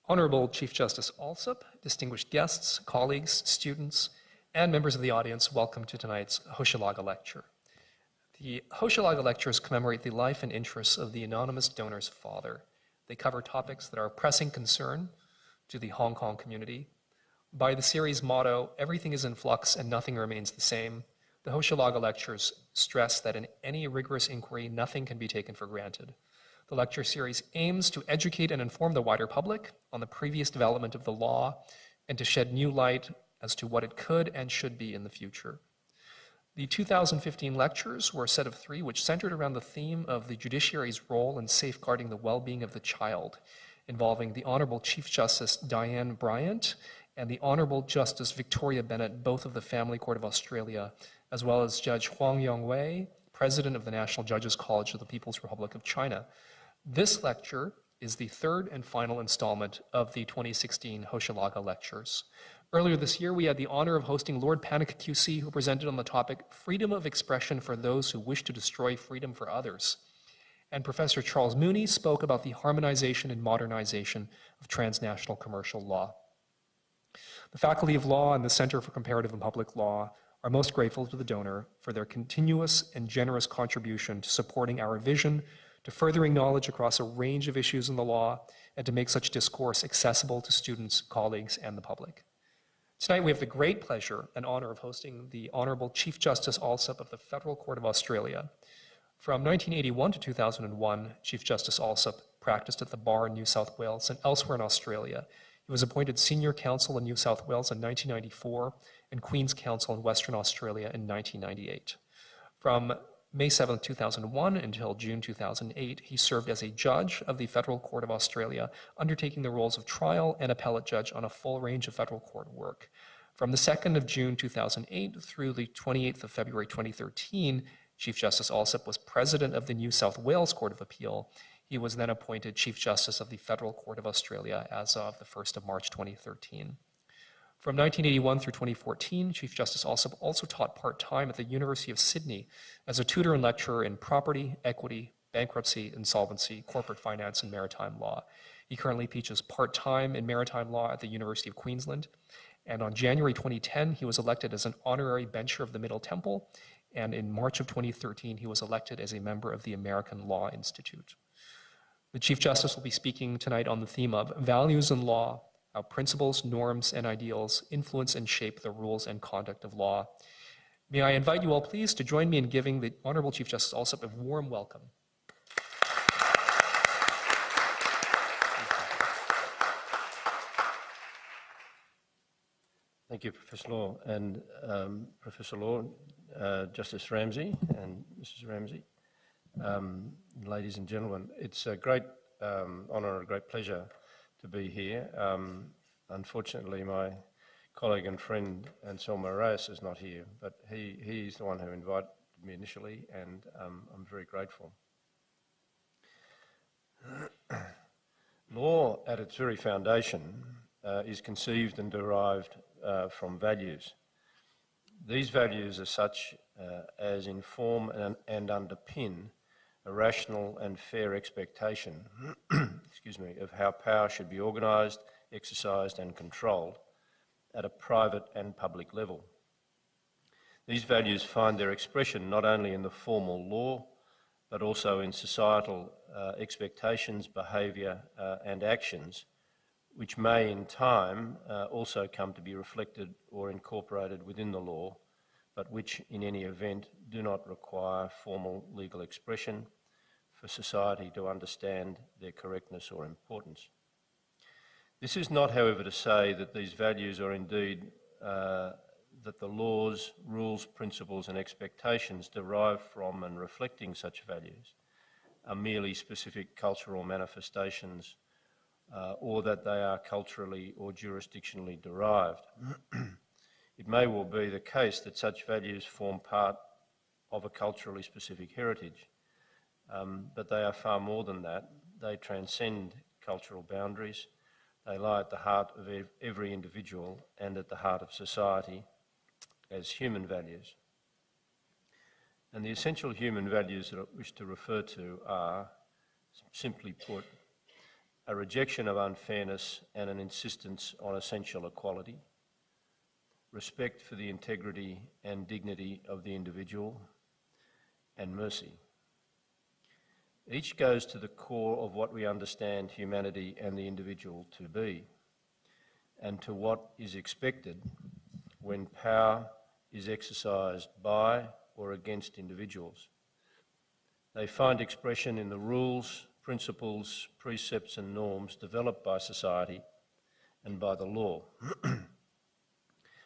Honorable Chief Justice Allsop, distinguished guests, colleagues, students, and members of the audience, welcome to tonight's Hochelaga Lecture. The Hochelaga Lectures commemorate the life and interests of the anonymous donor's father. They cover topics that are of pressing concern to the Hong Kong community. By the series motto, "Everything is in flux and nothing remains the same," the Hochelaga Lectures stress that in any rigorous inquiry, nothing can be taken for granted. The lecture series aims to educate and inform the wider public on the previous development of the law and to shed new light as to what it could and should be in the future. The 2015 lectures were a set of three which centered around the theme of the judiciary's role in safeguarding the well-being of the child, involving the Honorable Chief Justice Diane Bryant and the Honorable Justice Victoria Bennett, both of the Family Court of Australia, as well as Judge Huang Yongwei, President of the National Judges College of the People's Republic of China. This lecture is the third and final installment of the 2016 Hochelaga Lectures. Earlier this year, we had the honor of hosting Lord Panic QC, who presented on the topic, "Freedom of Expression for Those Who Wish to Destroy Freedom for Others." And Professor Charles Mooney spoke about the harmonization and modernization of transnational commercial law. The Faculty of Law and the Center for Comparative and Public Law are most grateful to the donor for their continuous and generous contribution to supporting our vision, to furthering knowledge across a range of issues in the law, and to make such discourse accessible to students, colleagues, and the public. Tonight we have the great pleasure and honor of hosting the Honorable Chief Justice Allsop of the Federal Court of Australia. From 1981 to 2001, Chief Justice Allsop practiced at the bar in New South Wales and elsewhere in Australia. He was appointed Senior Counsel in New South Wales in 1994 and Queen's Counsel in Western Australia in 1998. From May 7, 2001 until June 2008, he served as a judge of the Federal Court of Australia, undertaking the roles of trial and appellate judge on a full range of federal court work. From the 2nd of June 2008 through the 28th of February 2013, Chief Justice Allsop was president of the New South Wales Court of Appeal. He was then appointed Chief Justice of the Federal Court of Australia as of the 1st of March 2013. From 1981 through 2014, Chief Justice Allsop also taught part-time at the University of Sydney as a tutor and lecturer in property, equity, bankruptcy, insolvency, corporate finance, and maritime law. He currently teaches part-time in maritime law at the University of Queensland. And on January 2010, he was elected as an honorary bencher of the Middle Temple. And in March of 2013, he was elected as a member of the American Law Institute. The Chief Justice will be speaking tonight on the theme of values in law, how principles, norms, and ideals influence and shape the rules and conduct of law. May I invite you all, please, to join me in giving the Honorable Chief Justice Allsop a warm welcome. Thank you, Professor Law, and Professor Law, Justice Ramsey, and Mrs. Ramsey, ladies and gentlemen. It's a great honour and a great pleasure to be here. Unfortunately, my colleague and friend Anselmo Reyes is not here, but he's the one who invited me initially, and I'm very grateful. Law, at its very foundation, is conceived and derived from values. These values are such as inform and underpin a rational and fair expectation of how power should be organised, exercised and controlled at a private and public level. These values find their expression not only in the formal law, but also in societal expectations, behaviour and actions, which may in time also come to be reflected or incorporated within the law, but which in any event do not require formal legal expression for society to understand their correctness or importance. This is not, however, to say that these values are indeed, that the laws, rules, principles and expectations derived from and reflecting such values are merely specific cultural manifestations or that they are culturally or jurisdictionally derived. It may well be the case that such values form part of a culturally specific heritage, but they are far more than that. They transcend cultural boundaries. They lie at the heart of every individual and at the heart of society as human values. And the essential human values that I wish to refer to are, simply put, a rejection of unfairness and an insistence on essential equality, respect for the integrity and dignity of the individual, and mercy. Each goes to the core of what we understand humanity and the individual to be, and to what is expected when power is exercised by or against individuals. They find expression in the rules, principles, precepts and norms developed by society and by the law.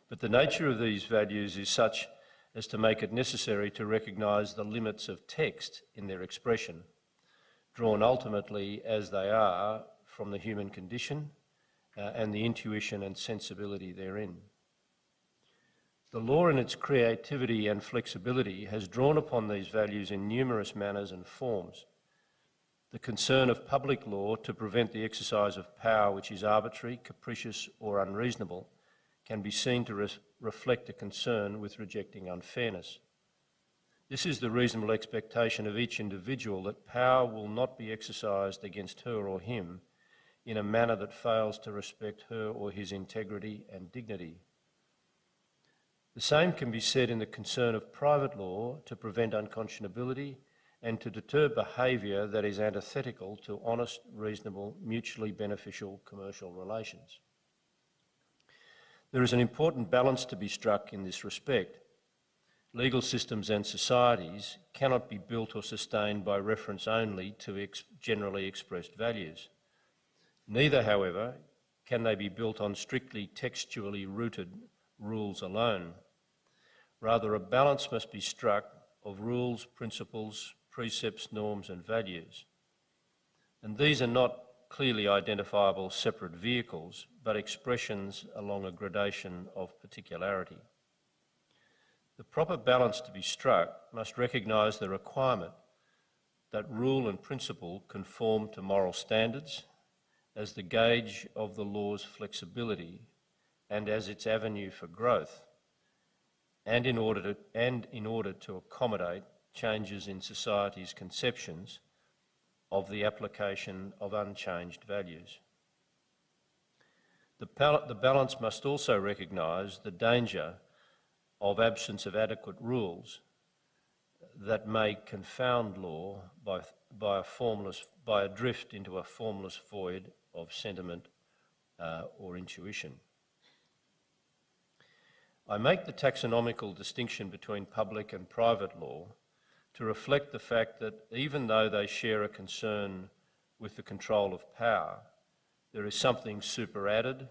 But the nature of these values is such as to make it necessary to recognise the limits of text in their expression, drawn ultimately as they are from the human condition and the intuition and sensibility therein. The law in its creativity and flexibility has drawn upon these values in numerous manners and forms. The concern of public law to prevent the exercise of power which is arbitrary, capricious or unreasonable can be seen to reflect a concern with rejecting unfairness. This is the reasonable expectation of each individual that power will not be exercised against her or him in a manner that fails to respect her or his integrity and dignity. The same can be said in the concern of private law to prevent unconscionability and to deter behaviour that is antithetical to honest, reasonable, mutually beneficial commercial relations. There is an important balance to be struck in this respect. Legal systems and societies cannot be built or sustained by reference only to generally expressed values. Neither, however, can they be built on strictly textually rooted rules alone. Rather, a balance must be struck of rules, principles, precepts, norms and values. And these are not clearly identifiable separate vehicles, but expressions along a gradation of particularity. The proper balance to be struck must recognise the requirement that rule and principle conform to moral standards as the gauge of the law's flexibility and as its avenue for growth, and in order to accommodate changes in society's conceptions of the application of unchanged values. The balance must also recognise the danger of absence of adequate rules that may confound law by a drift into a formless void of sentiment or intuition. I make the taxonomical distinction between public and private law to reflect the fact that even though they share a concern with the control of power, there is something superadded,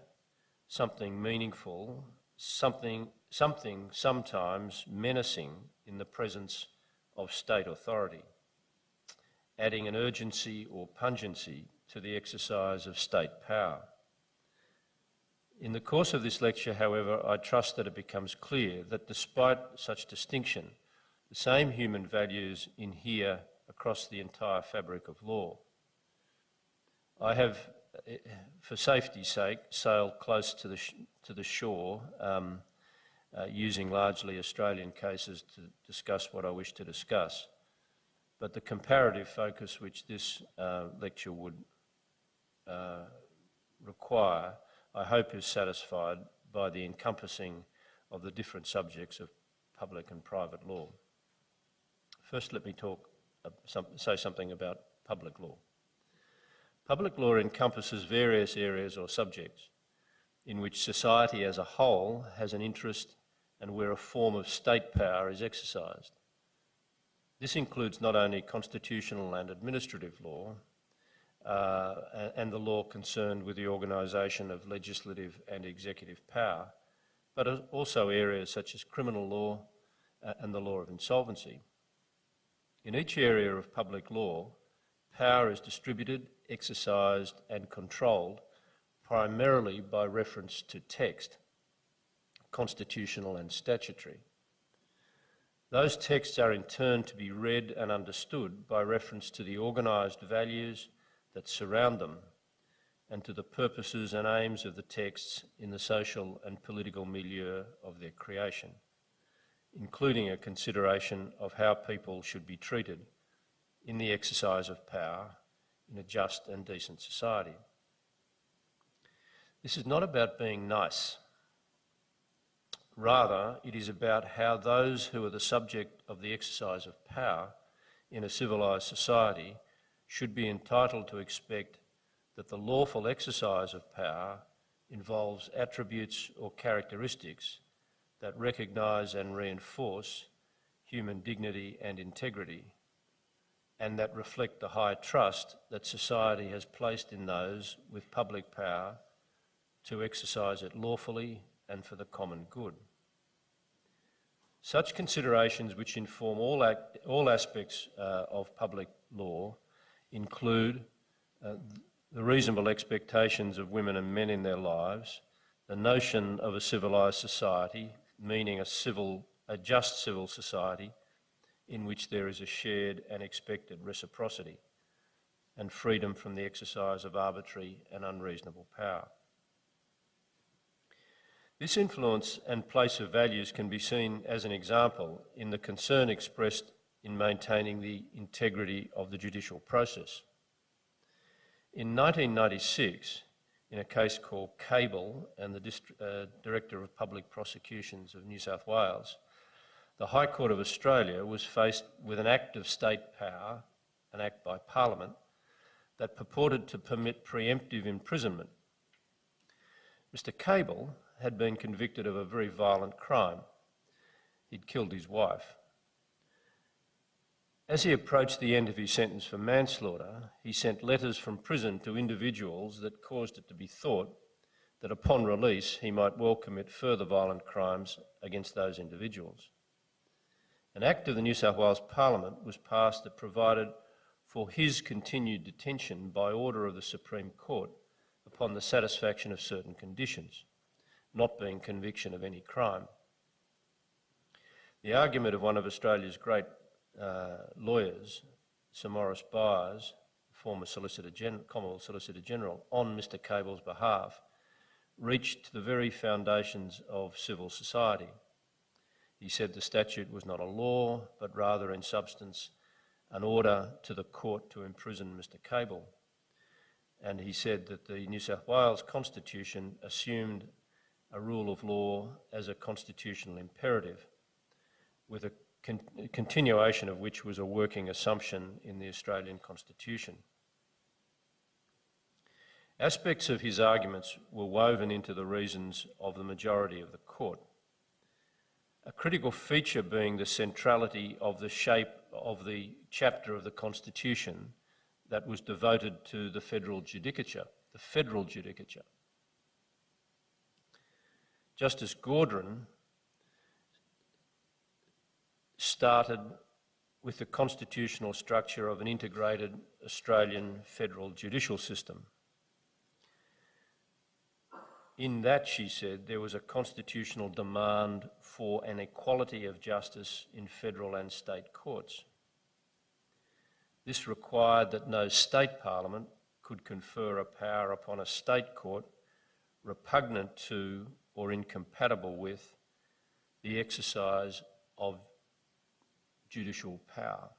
something meaningful, something sometimes menacing in the presence of state authority, adding an urgency or pungency to the exercise of state power. In the course of this lecture, however, I trust that it becomes clear that despite such distinction, the same human values inhere across the entire fabric of law. I have, for safety's sake, sailed close to the shore, using largely Australian cases to discuss what I wish to discuss. But the comparative focus which this lecture would require, I hope, is satisfied by the encompassing of the different subjects of public and private law. First, let me say something about public law. Public law encompasses various areas or subjects in which society as a whole has an interest and where a form of state power is exercised. This includes not only constitutional and administrative law, and the law concerned with the organisation of legislative and executive power, but also areas such as criminal law and the law of insolvency. In each area of public law, power is distributed, exercised and controlled primarily by reference to text, constitutional and statutory. Those texts are in turn to be read and understood by reference to the organised values that surround them and to the purposes and aims of the texts in the social and political milieu of their creation, including a consideration of how people should be treated in the exercise of power in a just and decent society. This is not about being nice. Rather, it is about how those who are the subject of the exercise of power in a civilised society should be entitled to expect that the lawful exercise of power involves attributes or characteristics that recognise and reinforce human dignity and integrity, and that reflect the high trust that society has placed in those with public power to exercise it lawfully and for the common good. Such considerations, which inform all aspects of public law, include the reasonable expectations of women and men in their lives, the notion of a civilised society, meaning a just civil society in which there is a shared and expected reciprocity, and freedom from the exercise of arbitrary and unreasonable power. This influence and place of values can be seen as an example in the concern expressed in maintaining the integrity of the judicial process. In 1996, in a case called Cable and the Director of Public Prosecutions of New South Wales, the High Court of Australia was faced with an act of state power, an act by Parliament, that purported to permit preemptive imprisonment. Mr. Cable had been convicted of a very violent crime. He'd killed his wife. As he approached the end of his sentence for manslaughter, he sent letters from prison to individuals that caused it to be thought that upon release he might well commit further violent crimes against those individuals. An Act of the New South Wales Parliament was passed that provided for his continued detention by order of the Supreme Court upon the satisfaction of certain conditions, not being conviction of any crime. The argument of one of Australia's great lawyers, Sir Maurice Byers, former Commonwealth Solicitor General, on Mr. Cable's behalf, reached to the very foundations of civil society. He said the statute was not a law, but rather in substance an order to the court to imprison Mr. Cable. And he said that the New South Wales Constitution assumed a rule of law as a constitutional imperative, with a continuation of which was a working assumption in the Australian Constitution. Aspects of his arguments were woven into the reasons of the majority of the court, a critical feature being the centrality of the shape of the chapter of the Constitution that was devoted to the federal judicature, Justice Gaudron started with the constitutional structure of an integrated Australian federal judicial system. In that, she said, there was a constitutional demand for an equality of justice in federal and state courts. This required that no state parliament could confer a power upon a state court repugnant to or incompatible with the exercise of judicial power.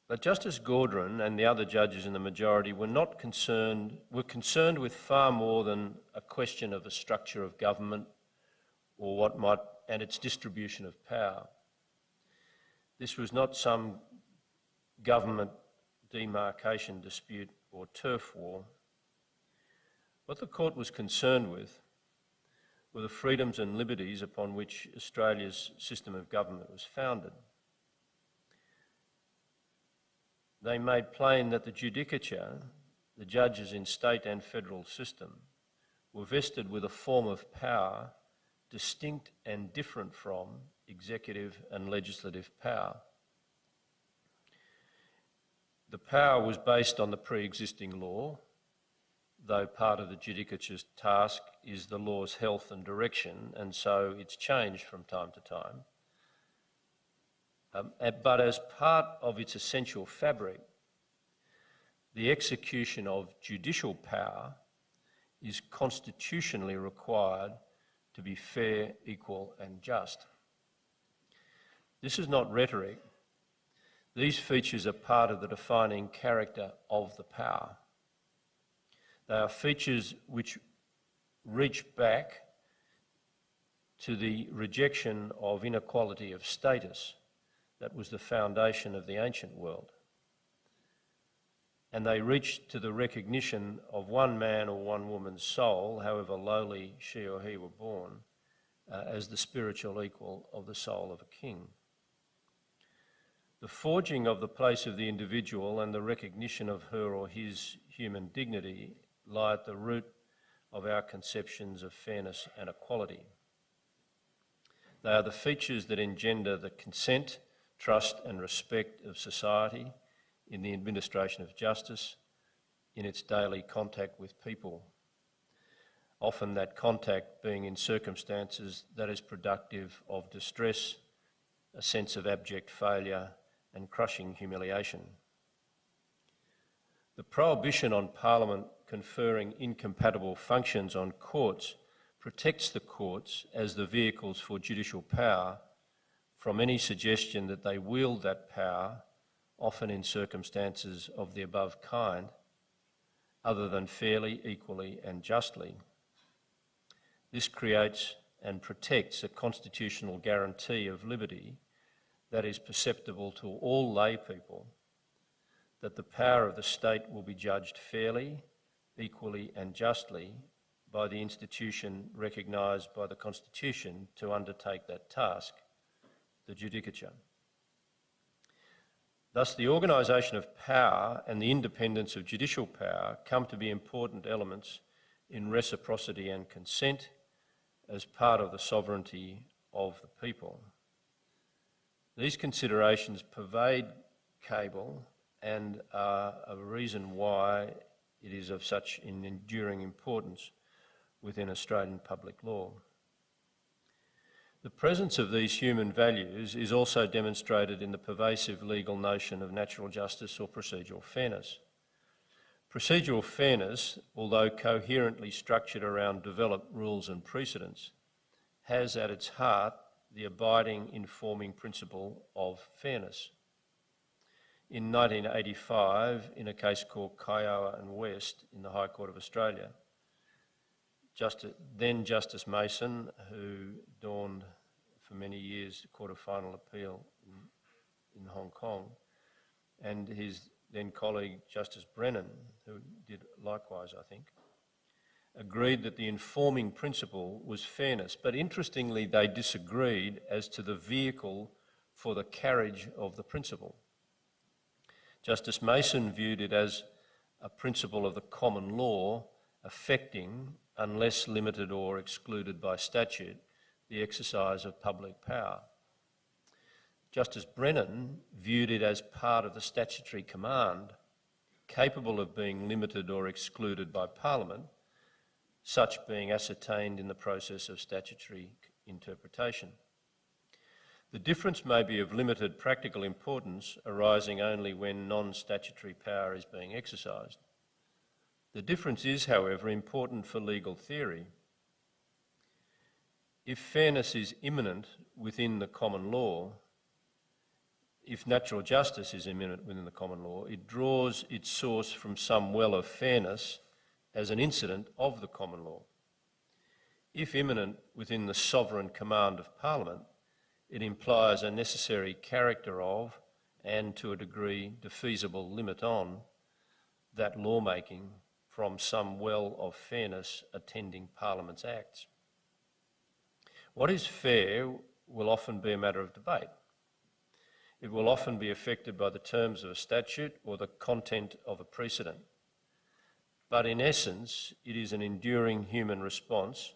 But Justice Gaudron and the other judges in the majority were concerned with far more than a question of the structure of government and its distribution of power. This was not some government demarcation dispute or turf war. What the court was concerned with were the freedoms and liberties upon which Australia's system of government was founded. They made plain that the judicature, the judges in state and federal system, were vested with a form of power distinct and different from executive and legislative power. The power was based on the pre-existing law, though part of the judicature's task is the law's health and direction, and so it's changed from time to time. But as part of its essential fabric, the execution of judicial power is constitutionally required to be fair, equal and just. This is not rhetoric. These features are part of the defining character of the power. They are features which reach back to the rejection of inequality of status that was the foundation of the ancient world. And they reach to the recognition of one man or one woman's soul, however lowly she or he were born, as the spiritual equal of the soul of a king. The forging of the place of the individual and the recognition of her or his human dignity lie at the root of our conceptions of fairness and equality. They are the features that engender the consent, trust and respect of society in the administration of justice, in its daily contact with people. Often that contact being in circumstances that is productive of distress, a sense of abject failure and crushing humiliation. The prohibition on Parliament conferring incompatible functions on courts protects the courts as the vehicles for judicial power from any suggestion that they wield that power, often in circumstances of the above kind, other than fairly, equally and justly. This creates and protects a constitutional guarantee of liberty that is perceptible to all lay people, that the power of the state will be judged fairly, equally and justly by the institution recognised by the Constitution to undertake that task, the judicature. Thus, the organisation of power and the independence of judicial power come to be important elements in reciprocity and consent as part of the sovereignty of the people. These considerations pervade cable and are a reason why it is of such an enduring importance within Australian public law. The presence of these human values is also demonstrated in the pervasive legal notion of natural justice or procedural fairness. Procedural fairness, although coherently structured around developed rules and precedents, has at its heart the abiding informing principle of fairness. In 1985, in a case called Kiowa and West in the High Court of Australia, then Justice Mason, who dawned for many years the Court of Final Appeal in Hong Kong, and his then colleague Justice Brennan, who did likewise, I think, agreed that the informing principle was fairness. But interestingly, they disagreed as to the vehicle for the carriage of the principle. Justice Mason viewed it as a principle of the common law affecting, unless limited or excluded by statute, the exercise of public power. Justice Brennan viewed it as part of the statutory command, capable of being limited or excluded by Parliament, such being ascertained in the process of statutory interpretation. The difference may be of limited practical importance, arising only when non-statutory power is being exercised. The difference is, however, important for legal theory. If fairness is immanent within the common law, if natural justice is immanent within the common law, it draws its source from some well of fairness as an incident of the common law. If immanent within the sovereign command of Parliament, it implies a necessary character of, and to a degree defeasible limit on, that lawmaking from some well of fairness attending Parliament's acts. What is fair will often be a matter of debate. It will often be affected by the terms of a statute or the content of a precedent. But in essence, it is an enduring human response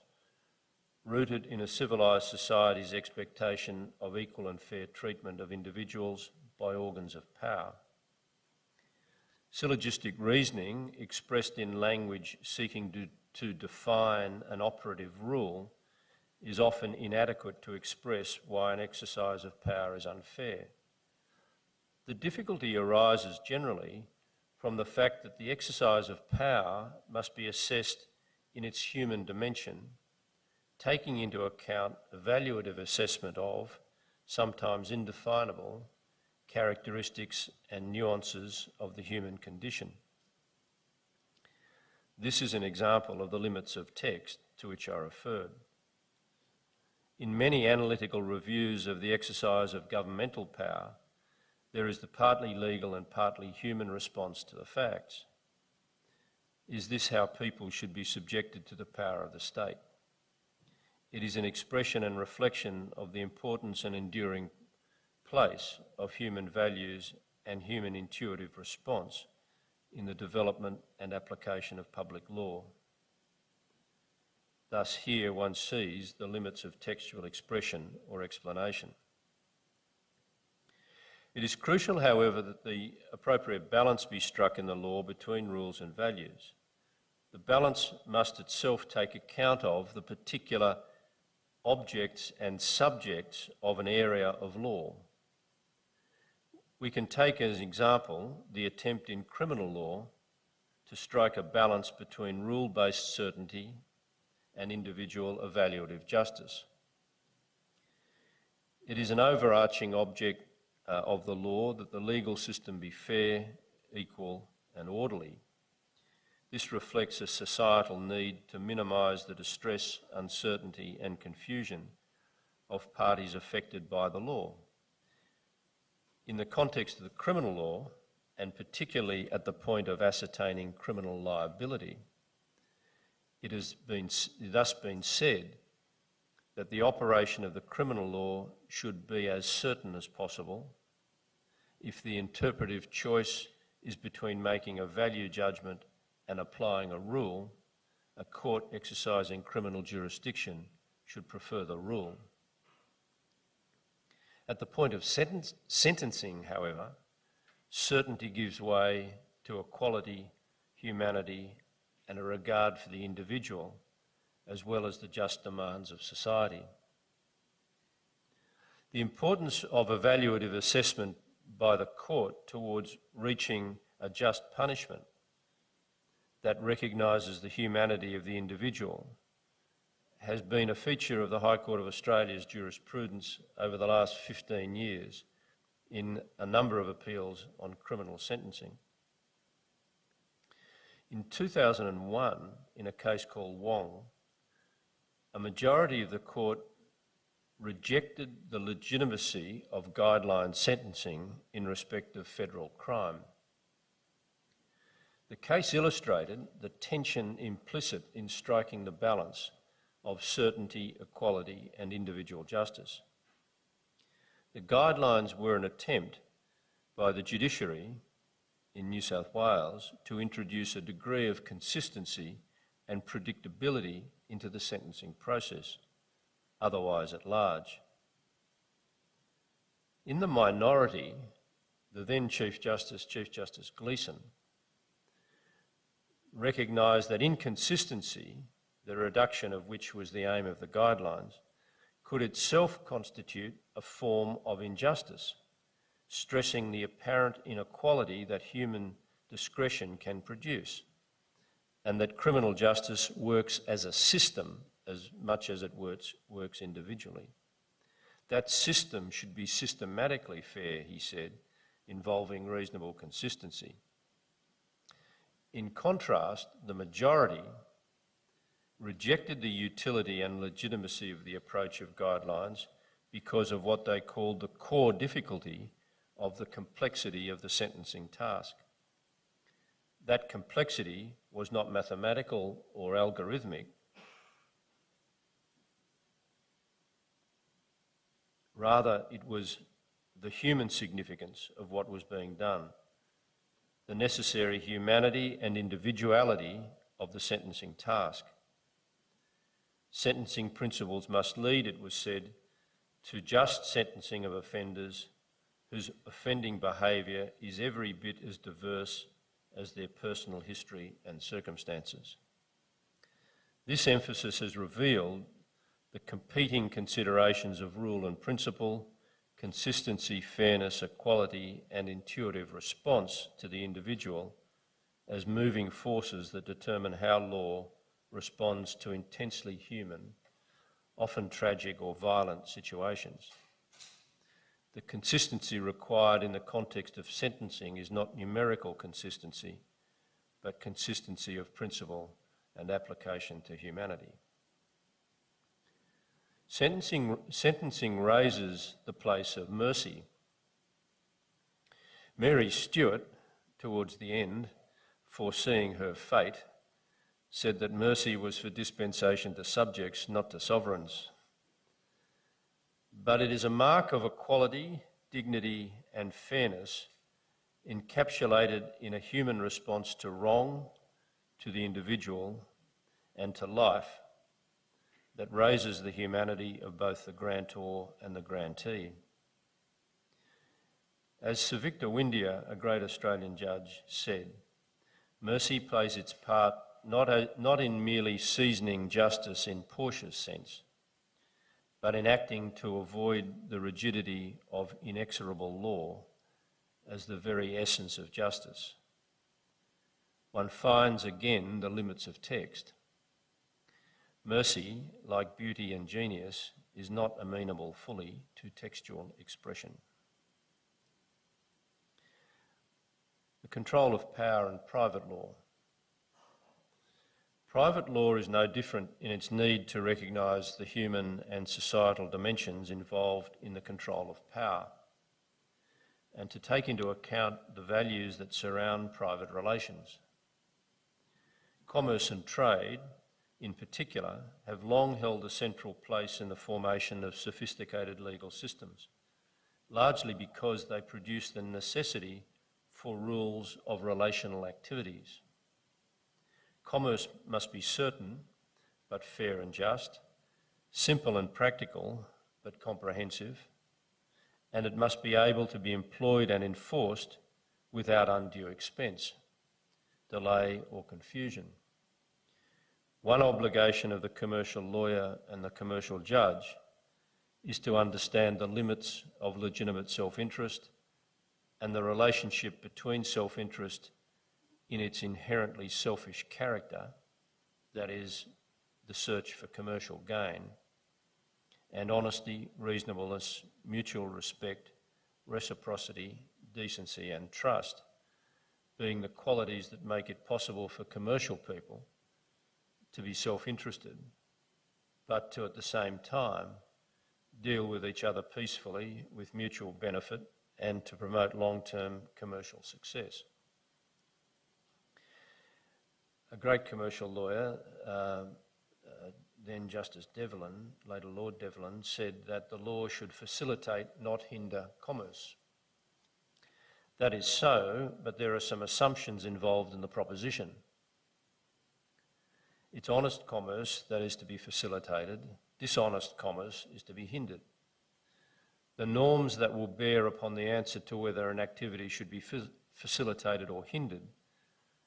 rooted in a civilised society's expectation of equal and fair treatment of individuals by organs of power. Syllogistic reasoning, expressed in language seeking to define an operative rule, is often inadequate to express why an exercise of power is unfair. The difficulty arises generally from the fact that the exercise of power must be assessed in its human dimension, taking into account evaluative assessment of, sometimes indefinable, characteristics and nuances of the human condition. This is an example of the limits of text to which I referred. In many analytical reviews of the exercise of governmental power, there is the partly legal and partly human response to the facts. Is this how people should be subjected to the power of the state? It is an expression and reflection of the importance and enduring place of human values and human intuitive response in the development and application of public law. Thus here one sees the limits of textual expression or explanation. It is crucial, however, that the appropriate balance be struck in the law between rules and values. The balance must itself take account of the particular objects and subjects of an area of law. We can take as example the attempt in criminal law to strike a balance between rule-based certainty and individual evaluative justice. It is an overarching object of the law that the legal system be fair, equal and orderly. This reflects a societal need to minimise the distress, uncertainty and confusion of parties affected by the law. In the context of the criminal law, and particularly at the point of ascertaining criminal liability, it has thus been said that the operation of the criminal law should be as certain as possible. If the interpretive choice is between making a value judgment and applying a rule, a court exercising criminal jurisdiction should prefer the rule. At the point of sentencing, however, certainty gives way to equality, humanity, and a regard for the individual, as well as the just demands of society. The importance of evaluative assessment by the court towards reaching a just punishment that recognises the humanity of the individual has been a feature of the High Court of Australia's jurisprudence over the last 15 years in a number of appeals on criminal sentencing. In 2001, in a case called Wong, a majority of the court rejected the legitimacy of guideline sentencing in respect of federal crime. The case illustrated the tension implicit in striking the balance of certainty, equality and individual justice. The guidelines were an attempt by the judiciary in New South Wales to introduce a degree of consistency and predictability into the sentencing process, otherwise at large. In the minority, the then Chief Justice Gleeson, recognised that inconsistency, the reduction of which was the aim of the guidelines, could itself constitute a form of injustice, stressing the apparent inequality that human discretion can produce, and that criminal justice works as a system as much as it works individually. That system should be systematically fair, he said, involving reasonable consistency. In contrast, the majority rejected the utility and legitimacy of the approach of guidelines because of what they called the core difficulty of the complexity of the sentencing task. That complexity was not mathematical or algorithmic. Rather, it was the human significance of what was being done, the necessary humanity and individuality of the sentencing task. Sentencing principles must lead, it was said, to just sentencing of offenders whose offending behaviour is every bit as diverse as their personal history and circumstances. This emphasis has revealed the competing considerations of rule and principle, consistency, fairness, equality and intuitive response to the individual as moving forces that determine how law responds to intensely human, often tragic or violent situations. The consistency required in the context of sentencing is not numerical consistency, but consistency of principle and application to humanity. Sentencing raises the place of mercy. Mary Stuart, towards the end, foreseeing her fate, said that mercy was for dispensation to subjects, not to sovereigns. But it is a mark of equality, dignity and fairness encapsulated in a human response to wrong, to the individual and to life that raises the humanity of both the grantor and the grantee. As Sir Victor Windeyer, a great Australian judge, said, mercy plays its part not in merely seasoning justice in Portia's sense, but in acting to avoid the rigidity of inexorable law as the very essence of justice. One finds again the limits of text. Mercy, like beauty and genius, is not amenable fully to textual expression. The control of power and private law. Private law is no different in its need to recognise the human and societal dimensions involved in the control of power, and to take into account the values that surround private relations. Commerce and trade, in particular, have long held a central place in the formation of sophisticated legal systems, largely because they produce the necessity for rules of relational activities. Commerce must be certain, but fair and just, simple and practical, but comprehensive, and it must be able to be employed and enforced without undue expense, delay or confusion. One obligation of the commercial lawyer and the commercial judge is to understand the limits of legitimate self-interest and the relationship between self-interest in its inherently selfish character, that is, the search for commercial gain, and honesty, reasonableness, mutual respect, reciprocity, decency and trust, being the qualities that make it possible for commercial people to be self-interested, but to at the same time deal with each other peacefully with mutual benefit and to promote long-term commercial success. A great commercial lawyer, then Justice Devlin, later Lord Devlin, said that the law should facilitate, not hinder, commerce. That is so, but there are some assumptions involved in the proposition. It's honest commerce that is to be facilitated, dishonest commerce is to be hindered. The norms that will bear upon the answer to whether an activity should be facilitated or hindered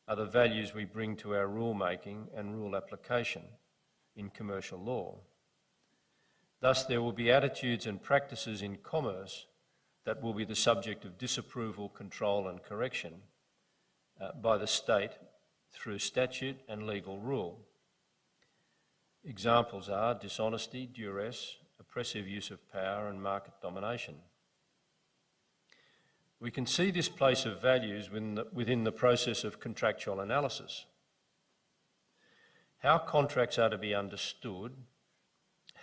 are the values we bring to our rule-making and rule application in commercial law. Thus, there will be attitudes and practices in commerce that will be the subject of disapproval, control and correction by the state through statute and legal rule. Examples are dishonesty, duress, oppressive use of power and market domination. We can see this place of values within the process of contractual analysis. How contracts are to be understood,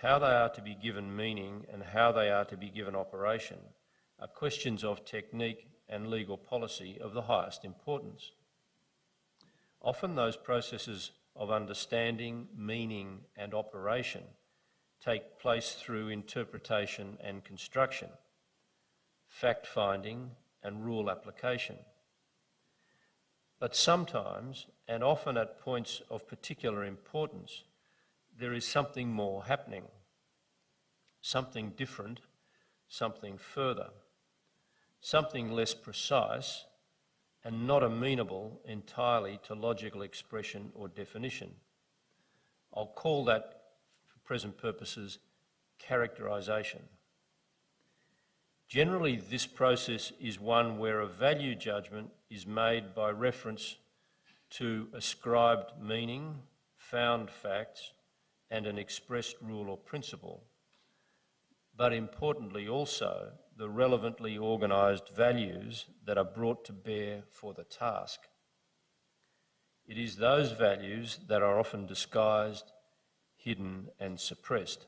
how they are to be given meaning and how they are to be given operation are questions of technique and legal policy of the highest importance. Often those processes of understanding, meaning and operation take place through interpretation and construction, fact-finding and rule application. But sometimes, and often at points of particular importance, there is something more happening, something different, something further, something less precise and not amenable entirely to logical expression or definition. I'll call that, for present purposes, characterisation. Generally, this process is one where a value judgment is made by reference to ascribed meaning, found facts, and an expressed rule or principle, but importantly also the relevantly organised values that are brought to bear for the task. It is those values that are often disguised, hidden and suppressed.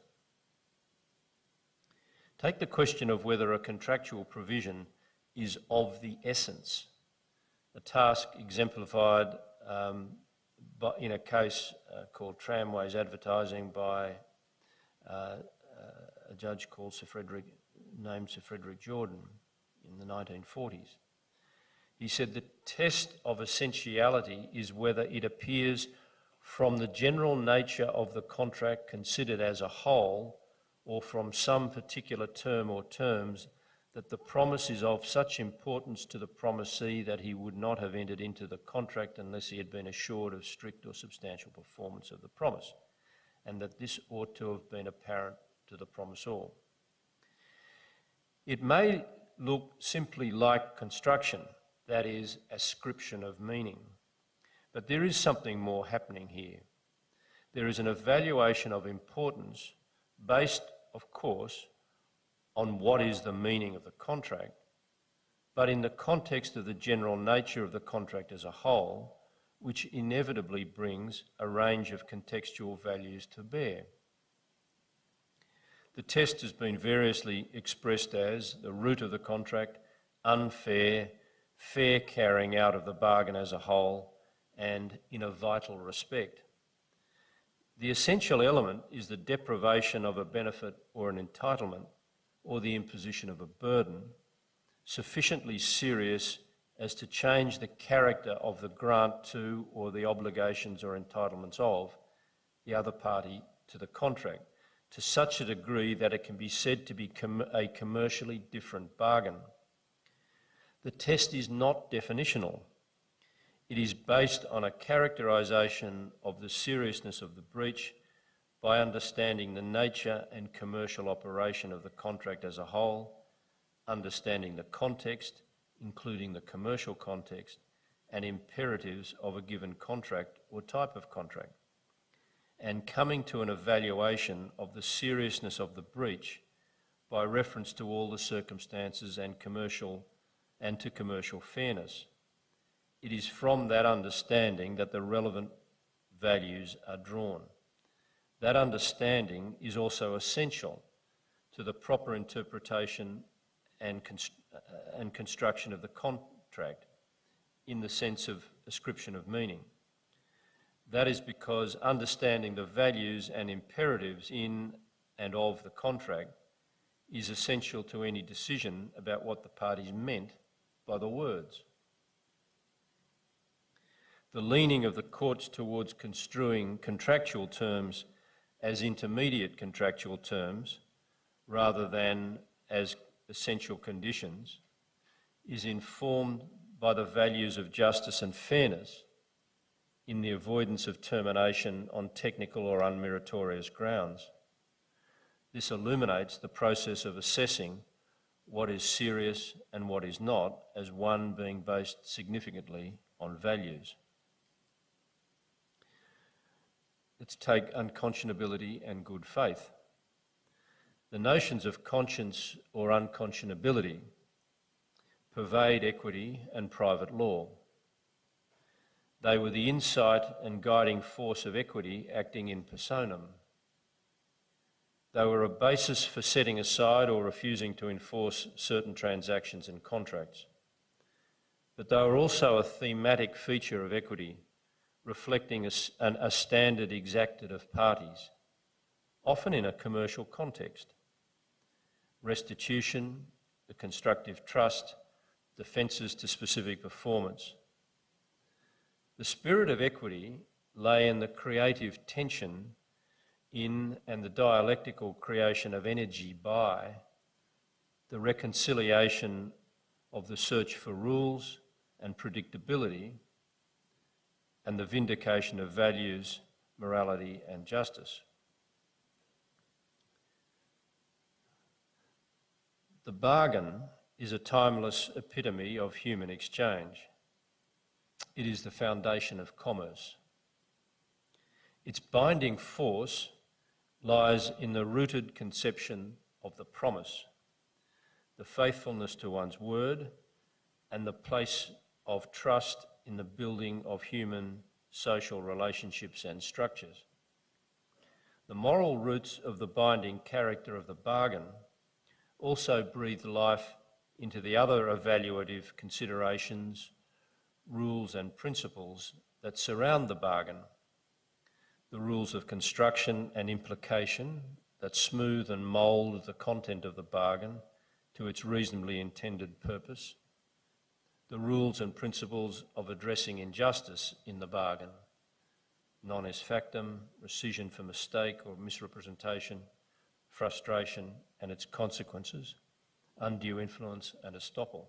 Take the question of whether a contractual provision is of the essence, a task exemplified in a case called Tramways Advertising by a judge called named Sir Frederick Jordan in the 1940s. He said the test of essentiality is whether it appears from the general nature of the contract considered as a whole or from some particular term or terms that the promise is of such importance to the promisee that he would not have entered into the contract unless he had been assured of strict or substantial performance of the promise, and that this ought to have been apparent to the promisor. It may look simply like construction, that is, ascription of meaning, but there is something more happening here. There is an evaluation of importance based, of course, on what is the meaning of the contract, but in the context of the general nature of the contract as a whole, which inevitably brings a range of contextual values to bear. The test has been variously expressed as the root of the contract, unfair, fair carrying out of the bargain as a whole, and in a vital respect. The essential element is the deprivation of a benefit or an entitlement, or the imposition of a burden, sufficiently serious as to change the character of the grant to or the obligations or entitlements of the other party to the contract, to such a degree that it can be said to be a commercially different bargain. The test is not definitional. It is based on a characterisation of the seriousness of the breach by understanding the nature and commercial operation of the contract as a whole, understanding the context, including the commercial context, and imperatives of a given contract or type of contract, and coming to an evaluation of the seriousness of the breach by reference to all the circumstances and to commercial fairness. It is from that understanding that the relevant values are drawn. That understanding is also essential to the proper interpretation and construction of the contract in the sense of ascription of meaning. That is because understanding the values and imperatives in and of the contract is essential to any decision about what the parties meant by the words. The leaning of the courts towards construing contractual terms as intermediate contractual terms rather than as essential conditions is informed by the values of justice and fairness in the avoidance of termination on technical or unmeritorious grounds. This illuminates the process of assessing what is serious and what is not as one being based significantly on values. Let's take unconscionability and good faith. The notions of conscience or unconscionability pervade equity and private law. They were the insight and guiding force of equity acting in personam. They were a basis for setting aside or refusing to enforce certain transactions and contracts. But they were also a thematic feature of equity, reflecting a standard exacted of parties, often in a commercial context. Restitution, the constructive trust, defences to specific performance. The spirit of equity lay in the creative tension in and the dialectical creation of energy by the reconciliation of the search for rules and predictability and the vindication of values, morality and justice. The bargain is a timeless epitome of human exchange. It is the foundation of commerce. Its binding force lies in the rooted conception of the promise, the faithfulness to one's word, and the place of trust in the building of human social relationships and structures. The moral roots of the binding character of the bargain also breathe life into the other evaluative considerations, rules and principles that surround the bargain. The rules of construction and implication that smooth and mould the content of the bargain to its reasonably intended purpose. The rules and principles of addressing injustice in the bargain, non est factum, rescission for mistake or misrepresentation, frustration and its consequences, undue influence and estoppel.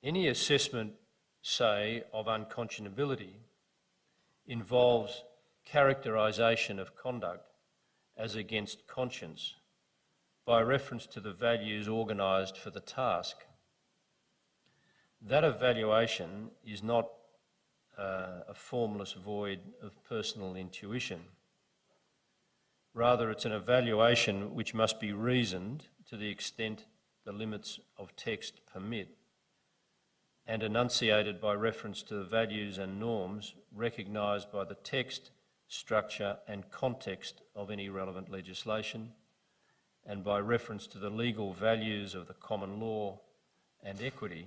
Any assessment, say, of unconscionability involves characterisation of conduct as against conscience by reference to the values organised for the task. That evaluation is not a formless void of personal intuition. Rather, it's an evaluation which must be reasoned to the extent the limits of text permit, and enunciated by reference to the values and norms recognised by the text, structure and context of any relevant legislation, and by reference to the legal values of the common law and equity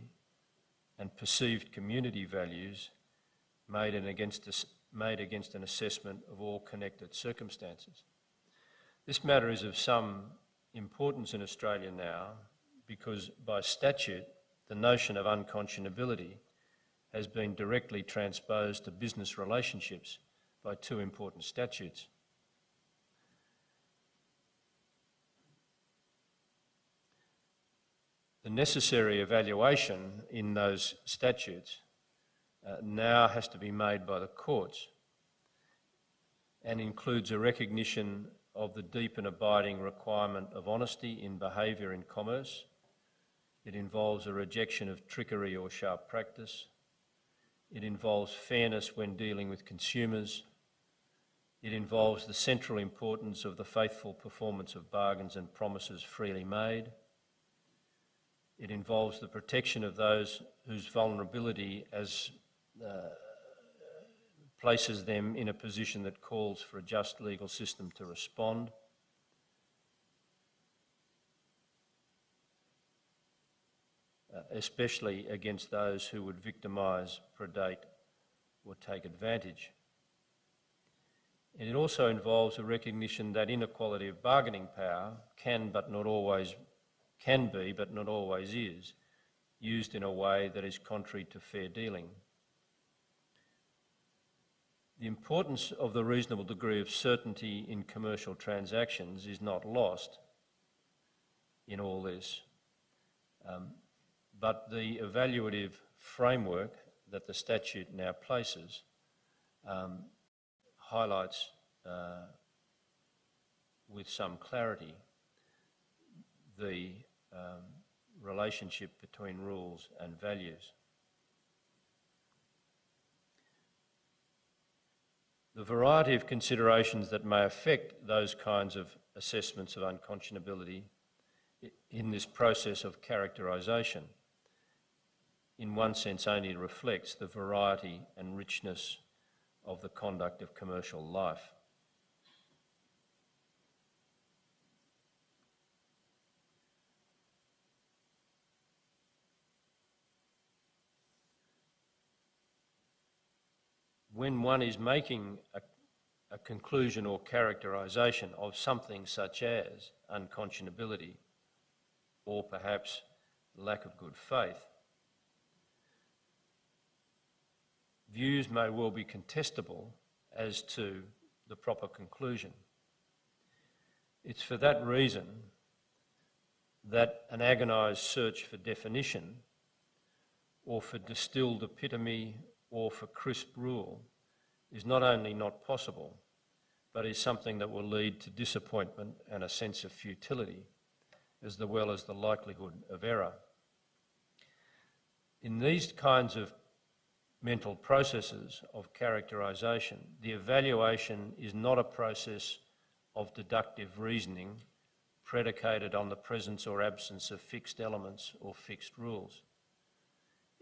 and perceived community values made against an assessment of all connected circumstances. This matter is of some importance in Australia now because by statute the notion of unconscionability has been directly transposed to business relationships by two important statutes. The necessary evaluation in those statutes now has to be made by the courts and includes a recognition of the deep and abiding requirement of honesty in behaviour in commerce. It involves a rejection of trickery or sharp practice. It involves fairness when dealing with consumers. It involves the central importance of the faithful performance of bargains and promises freely made. It involves the protection of those whose vulnerability places them in a position that calls for a just legal system to respond. Especially against those who would victimise, predate or take advantage. And it also involves a recognition that inequality of bargaining power can be but not always is, used in a way that is contrary to fair dealing. The importance of the reasonable degree of certainty in commercial transactions is not lost in all this, but the evaluative framework that the statute now places highlights with some clarity the relationship between rules and values. The variety of considerations that may affect those kinds of assessments of unconscionability in this process of characterisation, in one sense only reflects the variety and richness of the conduct of commercial life. When one is making a conclusion or characterisation of something such as unconscionability or perhaps lack of good faith, views may well be contestable as to the proper conclusion. It's for that reason that an agonised search for definition or for distilled epitome or for crisp rule is not only not possible, but is something that will lead to disappointment and a sense of futility, as well as the likelihood of error. In these kinds of mental processes of characterisation, the evaluation is not a process of deductive reasoning predicated on the presence or absence of fixed elements or fixed rules.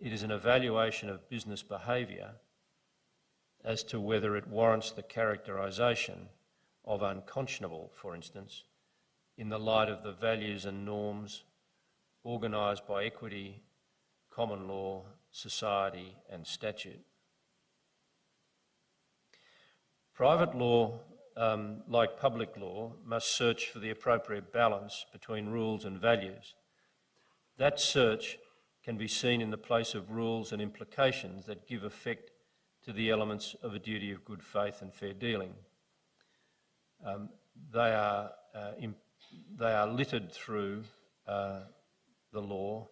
It is an evaluation of business behaviour as to whether it warrants the characterisation of unconscionable, for instance, in the light of the values and norms organised by equity, common law, society and statute. Private law, like public law, must search for the appropriate balance between rules and values. That search can be seen in the place of rules and implications that give effect to the elements of a duty of good faith and fair dealing. They are littered through the law,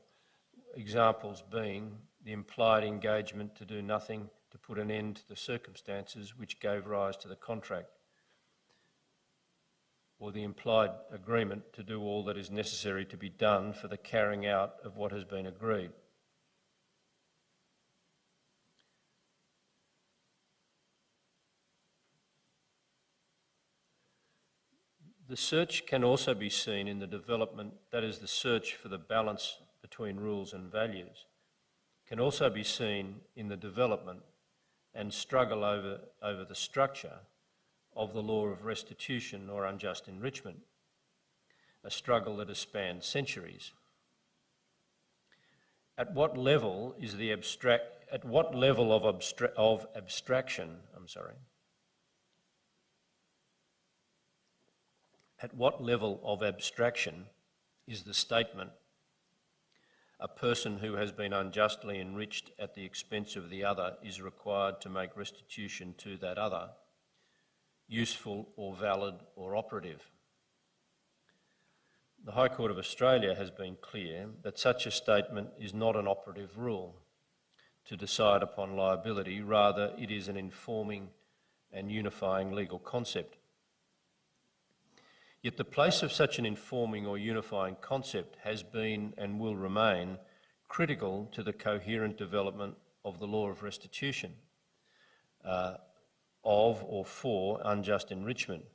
examples being the implied engagement to do nothing to put an end to the circumstances which gave rise to the contract, or the implied agreement to do all that is necessary to be done for the carrying out of what has been agreed. The search can also be seen in the development, that is the search for the balance between rules and values, can also be seen in the development and struggle over the structure of the law of restitution or unjust enrichment, a struggle that has spanned centuries. At what level of abstraction is the statement, a person who has been unjustly enriched at the expense of the other is required to make restitution to that other, useful or valid or operative? The High Court of Australia has been clear that such a statement is not an operative rule to decide upon liability, rather it is an informing and unifying legal concept. Yet the place of such an informing or unifying concept has been and will remain critical to the coherent development of the law of restitution of or for unjust enrichment.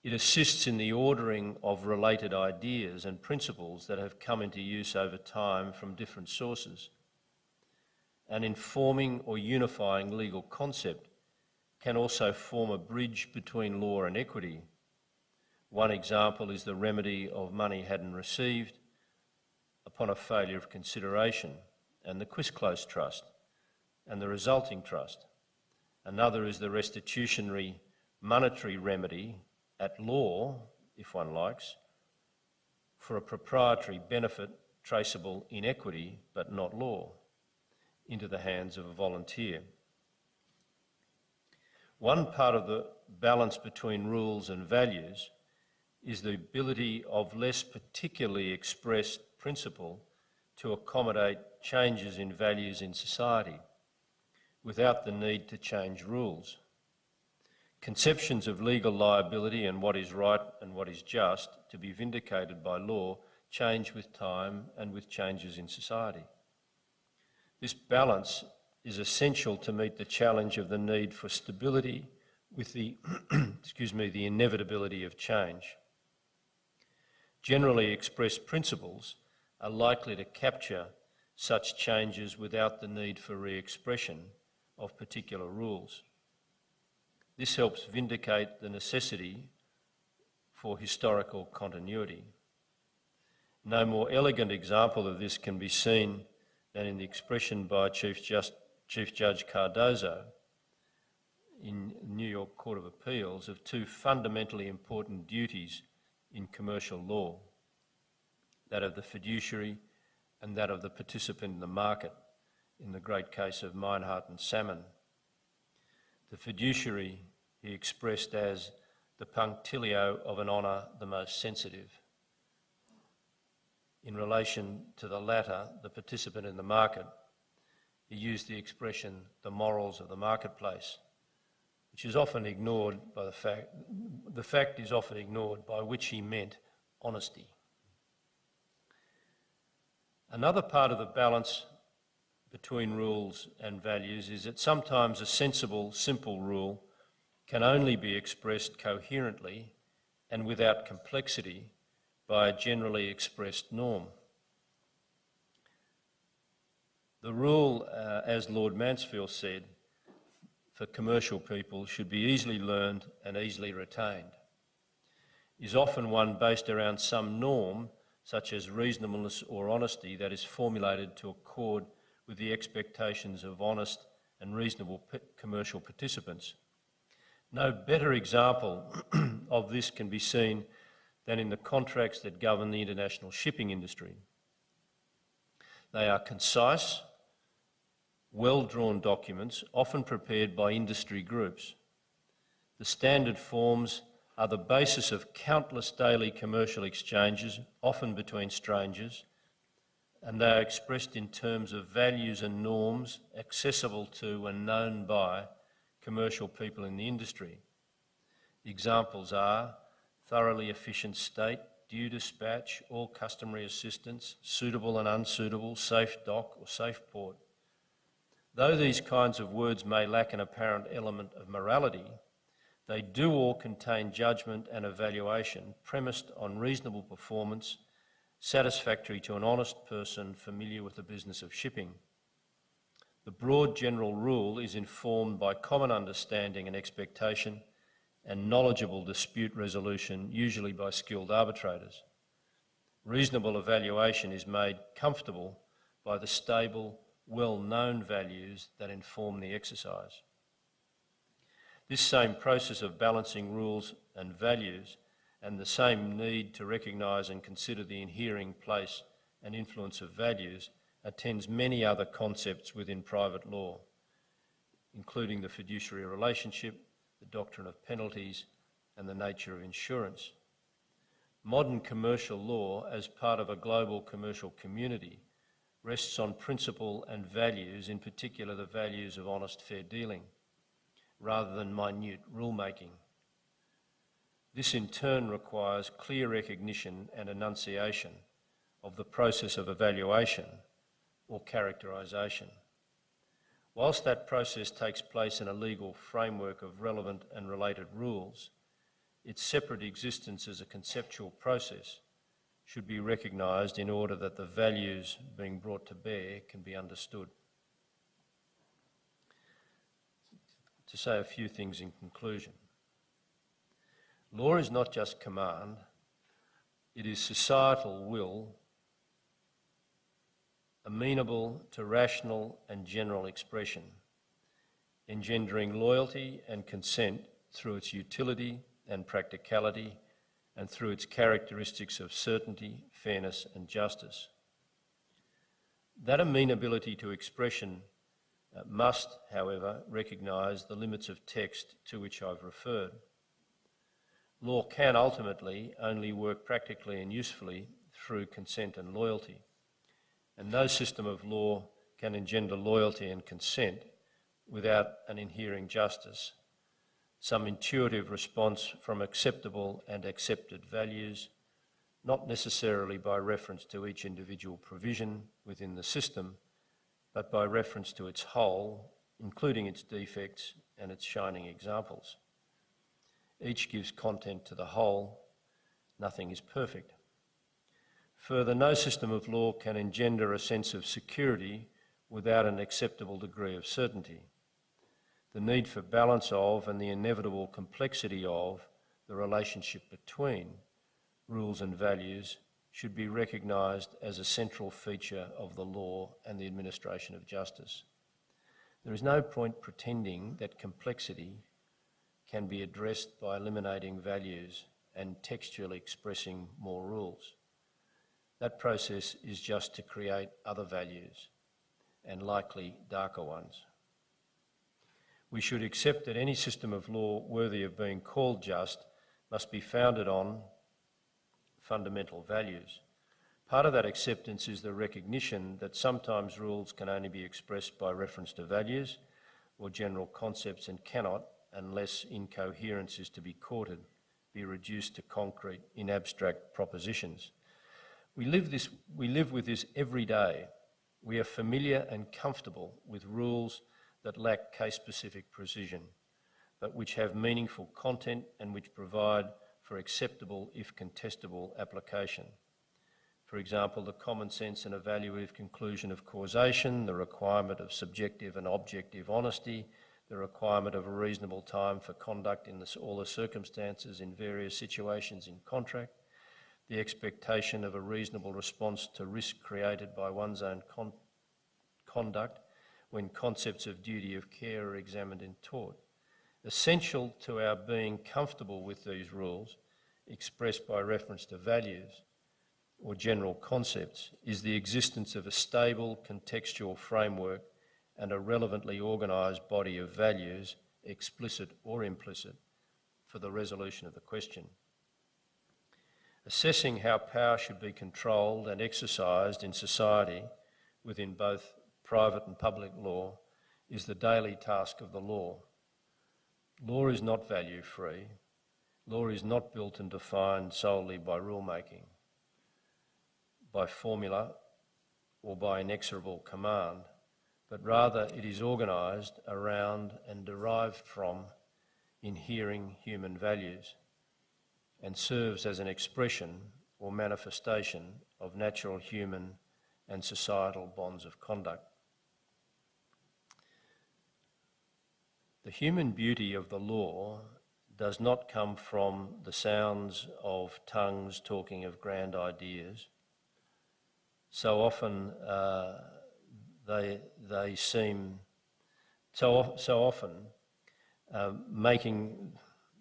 It assists in the ordering of related ideas and principles that have come into use over time from different sources. An informing or unifying legal concept can also form a bridge between law and equity. One example is the remedy of money hadn't received upon a failure of consideration, and the quis trust and the resulting trust. Another is the restitutionary monetary remedy at law, if one likes, for a proprietary benefit traceable in equity but not law, into the hands of a volunteer. One part of the balance between rules and values is the ability of less particularly expressed principle to accommodate changes in values in society without the need to change rules. Conceptions of legal liability and what is right and what is just to be vindicated by law change with time and with changes in society. This balance is essential to meet the challenge of the need for stability with the, the inevitability of change. Generally expressed principles are likely to capture such changes without the need for re-expression of particular rules. This helps vindicate the necessity for historical continuity. No more elegant example of this can be seen than in the expression by Chief Judge Cardozo in New York Court of Appeals of two fundamentally important duties in commercial law, that of the fiduciary and that of the participant in the market, in the great case of Meinhardt and Salmon. The fiduciary he expressed as the punctilio of an honour the most sensitive. In relation to the latter, the participant in the market, he used the expression the morals of the marketplace, which is often ignored by the fact is often ignored by which he meant honesty. Another part of the balance between rules and values is that sometimes a sensible, simple rule can only be expressed coherently and without complexity by a generally expressed norm. The rule, as Lord Mansfield said, for commercial people should be easily learned and easily retained, is often one based around some norm, such as reasonableness or honesty, that is formulated to accord with the expectations of honest and reasonable commercial participants. No better example of this can be seen than in the contracts that govern the international shipping industry. They are concise, well-drawn documents, often prepared by industry groups. The standard forms are the basis of countless daily commercial exchanges, often between strangers, and they are expressed in terms of values and norms accessible to and known by commercial people in the industry. Examples are thoroughly efficient state, due dispatch, all customary assistance, suitable and unsuitable, safe dock or safe port. Though these kinds of words may lack an apparent element of morality, they do all contain judgment and evaluation premised on reasonable performance, satisfactory to an honest person familiar with the business of shipping. The broad general rule is informed by common understanding and expectation and knowledgeable dispute resolution, usually by skilled arbitrators. Reasonable evaluation is made comfortable by the stable, well-known values that inform the exercise. This same process of balancing rules and values, and the same need to recognise and consider the inhering place and influence of values, attends many other concepts within private law, including the fiduciary relationship, the doctrine of penalties, and the nature of insurance. Modern commercial law, as part of a global commercial community, rests on principle and values, in particular the values of honest, fair dealing, rather than minute rulemaking. This in turn requires clear recognition and enunciation of the process of evaluation or characterisation. Whilst that process takes place in a legal framework of relevant and related rules, its separate existence as a conceptual process should be recognised in order that the values being brought to bear can be understood. To say a few things in conclusion. Law is not just command, it is societal will, amenable to rational and general expression, engendering loyalty and consent through its utility and practicality, and through its characteristics of certainty, fairness and justice. That amenability to expression must, however, recognise the limits of text to which I've referred. Law can ultimately only work practically and usefully through consent and loyalty, and no system of law can engender loyalty and consent without an inhering justice, some intuitive response from acceptable and accepted values, not necessarily by reference to each individual provision within the system, but by reference to its whole, including its defects and its shining examples. Each gives content to the whole. Nothing is perfect. Further, no system of law can engender a sense of security without an acceptable degree of certainty. The need for balance of and the inevitable complexity of the relationship between rules and values should be recognised as a central feature of the law and the administration of justice. There is no point pretending that complexity can be addressed by eliminating values and textually expressing more rules. That process is just to create other values, and likely darker ones. We should accept that any system of law worthy of being called just must be founded on fundamental values. Part of that acceptance is the recognition that sometimes rules can only be expressed by reference to values or general concepts and cannot, unless incoherence is to be courted, be reduced to concrete in abstract propositions. We live with this every day. We are familiar and comfortable with rules that lack case-specific precision, but which have meaningful content and which provide for acceptable, if contestable, application. For example, the common sense and evaluative conclusion of causation, the requirement of subjective and objective honesty, the requirement of a reasonable time for conduct in all the circumstances in various situations in contract, the expectation of a reasonable response to risk created by one's own conduct when concepts of duty of care are examined and taught. Essential to our being comfortable with these rules, expressed by reference to values or general concepts, is the existence of a stable contextual framework and a relevantly organised body of values, explicit or implicit, for the resolution of the question. Assessing how power should be controlled and exercised in society within both private and public law is the daily task of the law. Law is not value-free. Law is not built and defined solely by rulemaking, by formula or by inexorable command, but rather it is organised around and derived from inhering human values and serves as an expression or manifestation of natural human and societal bonds of conduct. The human beauty of the law does not come from the sounds of tongues talking of grand ideas. So often they seem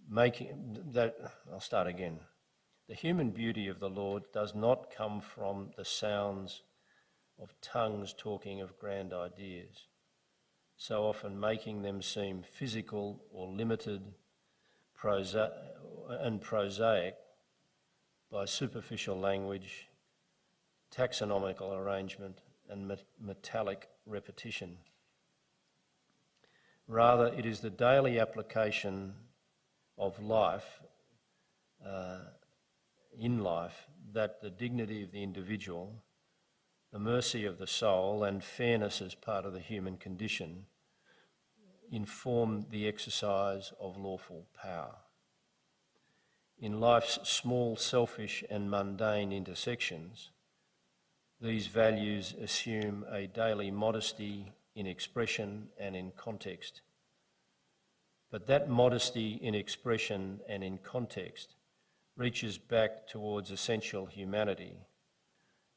making that. I'll start again. The human beauty of the Lord does not come from the sounds of tongues talking of grand ideas, so often making them seem physical or limited and prosaic by superficial language, taxonomical arrangement and metallic repetition. Rather, it is the daily application of life, in life, that the dignity of the individual, the mercy of the soul and fairness as part of the human condition inform the exercise of lawful power. In life's small, selfish and mundane intersections, these values assume a daily modesty in expression and in context. But that modesty in expression and in context reaches back towards essential humanity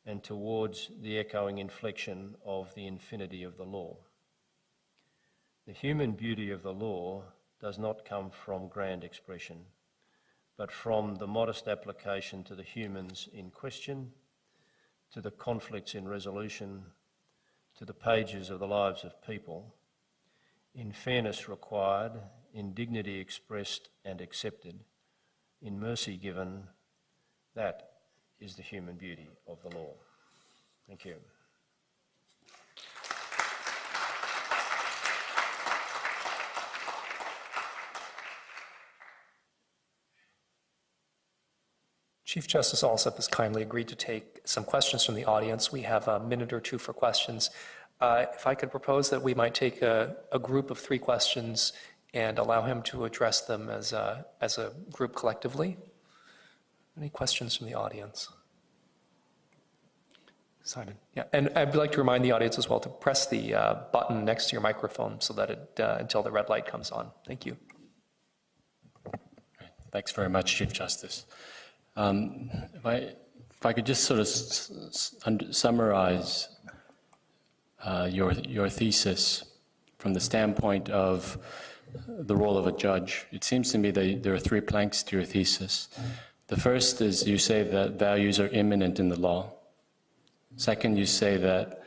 and towards the echoing inflection of the infinity of the law. The human beauty of the law does not come from grand expression, but from the modest application to the humans in question, to the conflicts in resolution, to the pages of the lives of people, in fairness required, in dignity expressed and accepted, in mercy given. That is the human beauty of the law. Thank you. Chief Justice Allsop has kindly agreed to take some questions from the audience. We have a minute or two for questions. If I could propose that we might take a group of 3 questions and allow him to address them as a group collectively. Any questions from the audience? Simon. Yeah, and I'd like to remind the audience as well to press the button next to your microphone so that it until the red light comes on. Thank you. Thanks very much, Chief Justice. If I could just sort of summarize your thesis from the standpoint of the role of a judge. It seems to me that there are 3 planks to your thesis. The first is you say that values are immanent in the law. Second, you say that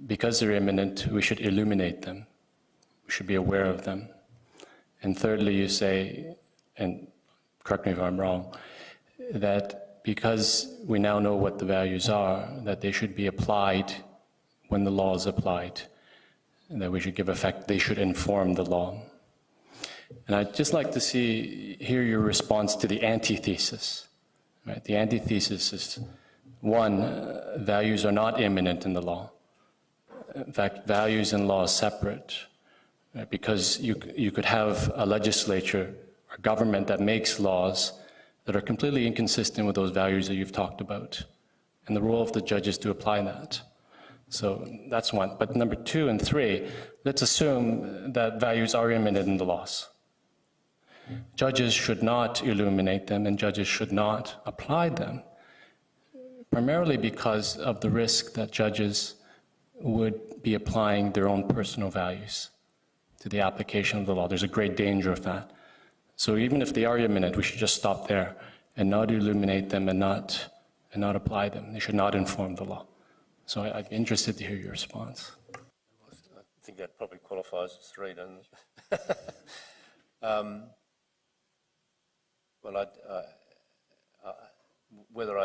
because they're immanent, we should illuminate them. We should be aware of them. And thirdly, you say, and correct me if I'm wrong, that because we now know what the values are, that they should be applied when the law is applied, and that we should give effect, they should inform the law. And I'd just like to hear your response to the antithesis. Right? The antithesis is, 1, values are not immanent in the law. In fact, values and law are separate, right? Because you could have a legislature or government that makes laws that are completely inconsistent with those values that you've talked about. and the role of the judge is to apply that. So that's one. But number 2 and 3, let's assume that values are immanent in the laws. Judges should not illuminate them, and judges should not apply them, primarily because of the risk that judges would be applying their own personal values to the application of the law. There's a great danger of that. So even if they are immanent, we should just stop there and not illuminate them and not apply them. They should not inform the law. So I'd be interested to hear your response. I think that probably qualifies as 3, doesn't it? Well, whether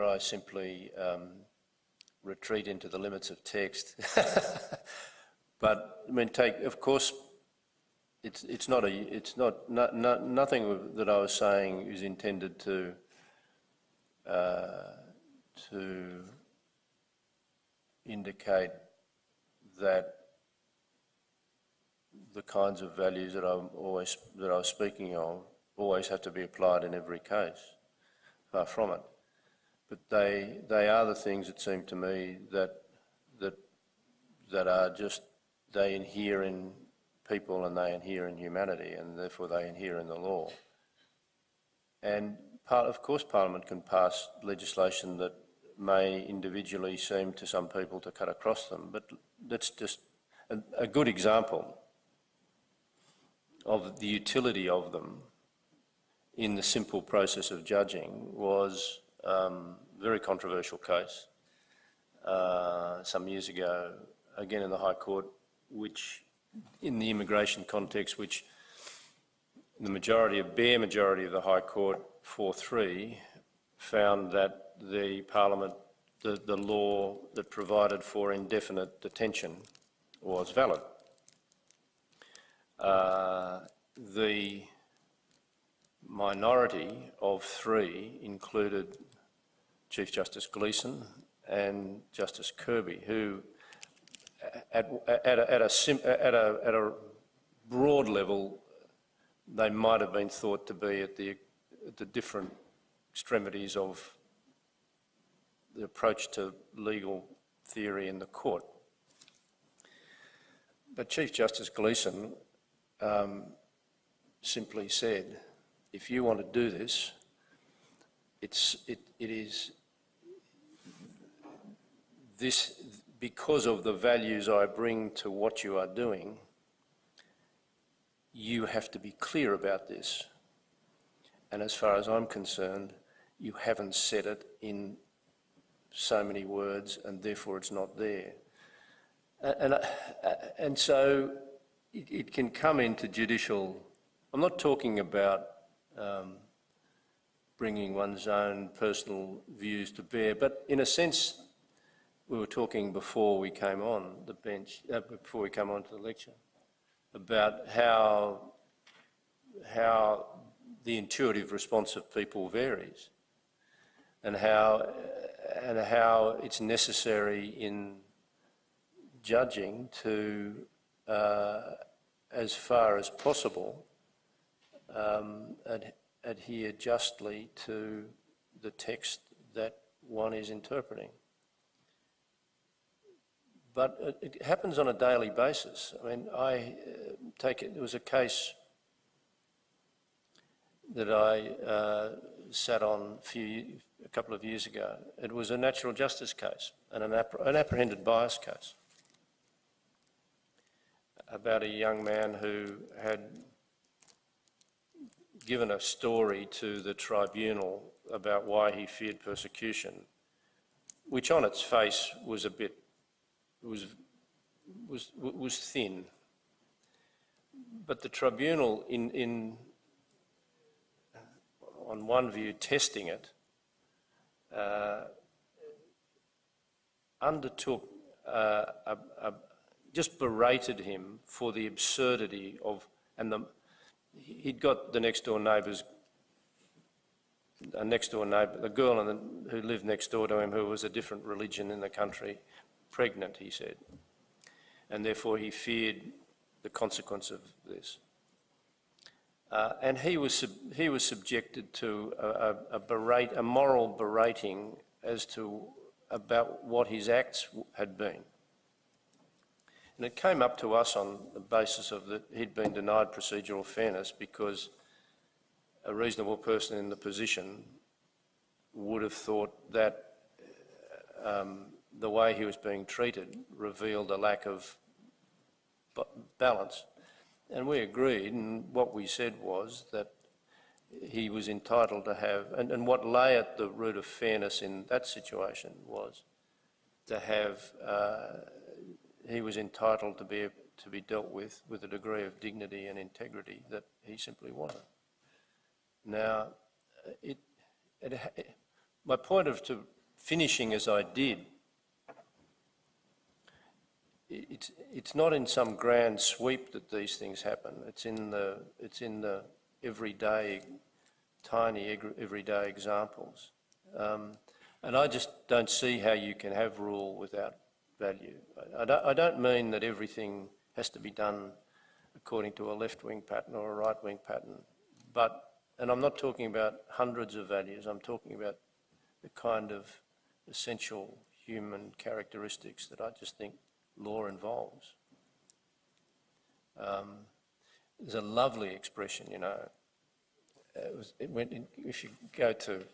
I simply retreat into the limits of text, but I mean, of course, nothing that I was saying is intended to indicate that the kinds of values that I was speaking of always have to be applied in every case. Far from it. But they are the things, it seem to me, that are just, they inhere in people and they inhere in humanity, and therefore they inhere in the law. And of course Parliament can pass legislation that may individually seem to some people to cut across them, but that's just a good example of the utility of them in the simple process of judging was a very controversial case some years ago, again in the High Court, which in the immigration context, which the bare majority of the High Court 4-3 found that the Parliament, the law that provided for indefinite detention was valid. The minority of 3 included Chief Justice Gleeson and Justice Kirby, who at a broad level, they might have been thought to be at the different extremities of the approach to legal theory in the court. But Chief Justice Gleeson simply said, if you want to do this, it is this, because of the values I bring to what you are doing, you have to be clear about this. And as far as I'm concerned, you haven't said it in so many words, and therefore it's not there. And so it can come into judicial. I'm not talking about bringing one's own personal views to bear, but in a sense, we were talking before we came on the bench, before we come on to the lecture, about how the intuitive response of people varies, and how it's necessary in judging to, as far as possible, adhere justly to the text that one is interpreting. But it happens on a daily basis. I mean, there was a case that I sat on a couple of years ago. It was a natural justice case and an apprehended bias case about a young man who had given a story to the tribunal about why he feared persecution, which on its face was was thin. But the tribunal, on one view, testing it, undertook just berated him for the absurdity of, he'd got the next door neighbours, the girl who lived next door to him, who was a different religion in the country, pregnant, he said, and therefore he feared the consequence of this. And he was subjected to a moral berating as to about what his acts had been. And it came up to us on the basis of that he'd been denied procedural fairness because a reasonable person in the position would have thought that the way he was being treated revealed a lack of balance. And we agreed, and what we said was that he was entitled to have, and what lay at the root of fairness in that situation was to have, he was entitled to be dealt with a degree of dignity and integrity that he simply wanted. Now, my point of finishing as I did, it's not in some grand sweep that these things happen. It's in the everyday, tiny everyday examples. And I just don't see how you can have rule without value. I don't mean that everything has to be done according to a left-wing pattern or a right-wing pattern, and I'm not talking about hundreds of values, I'm talking about the kind of essential human characteristics that I just think law involves. There's a lovely expression, you know. If you go to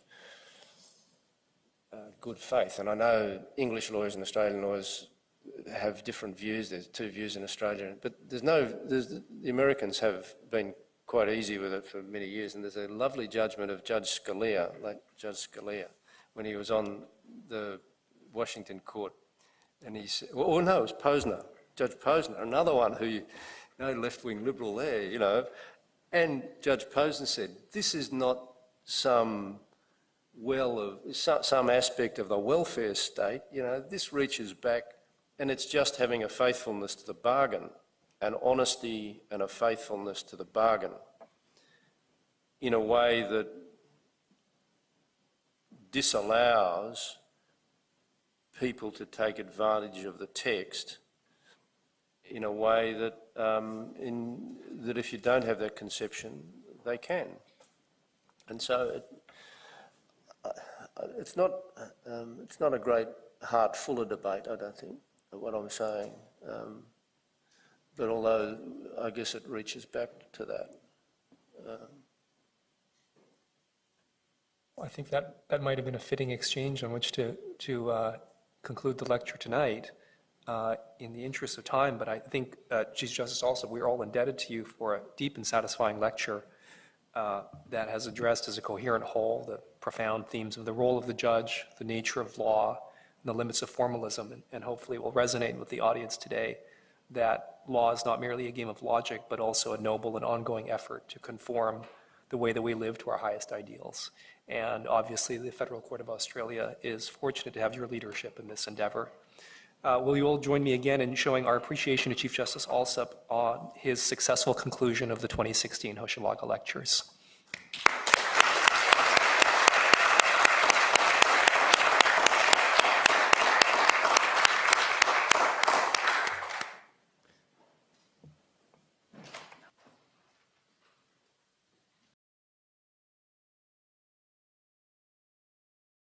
good faith, and I know English lawyers and Australian lawyers have different views. There's two views in Australia, but the Americans have been quite easy with it for many years, and there's a lovely judgment of Judge Scalia, late Judge Scalia, when he was on the Washington court. And he said, well, no, it was Posner, Judge Posner, another one who, no left-wing liberal there, you know. And Judge Posner said, this is not some aspect of the welfare state, you know, this reaches back, and it's just having a faithfulness to the bargain, an honesty and a faithfulness to the bargain in a way that disallows people to take advantage of the text in a way that that if you don't have that conception, they can. And so it's not a great heart full of debate, I don't think, of what I'm saying. But although I guess it reaches back to that. I think that might have been a fitting exchange on which to conclude the lecture tonight in the interest of time. But I think, Chief Justice Allsop, we're all indebted to you for a deep and satisfying lecture that has addressed as a coherent whole the profound themes of the role of the judge, the nature of law, and the limits of formalism, and hopefully will resonate with the audience today that law is not merely a game of logic, but also a noble and ongoing effort to conform the way that we live to our highest ideals. And obviously the Federal Court of Australia is fortunate to have your leadership in this endeavor. Will you all join me again in showing our appreciation to Chief Justice Allsop on his successful conclusion of the 2016 Hochelaga Lectures?